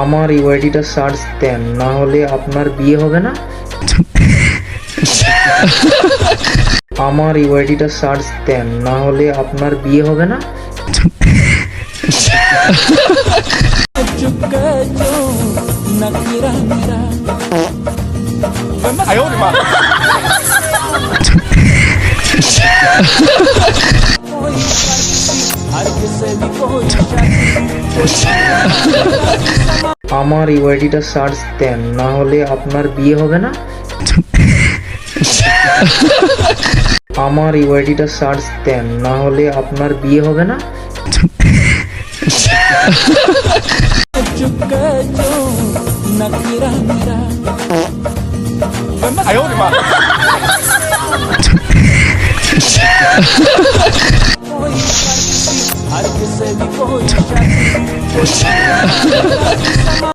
আমার এই ওয়াইটিটা সার্চ দেন, না হলে আপনার বিয়ে হবে না। আমার এই ওয়াইটিটা সার্চ দেন, না হলে আপনার বিয়ে হবে না। আমার এই ওয়াইটিটা সার্চ দেন, না হলে আপনার বিয়ে হবে না। আমার এই ওয়াইটিটা সার্চ দেন, না হলে আপনার বিয়ে হবে না। हर किसी भी कोई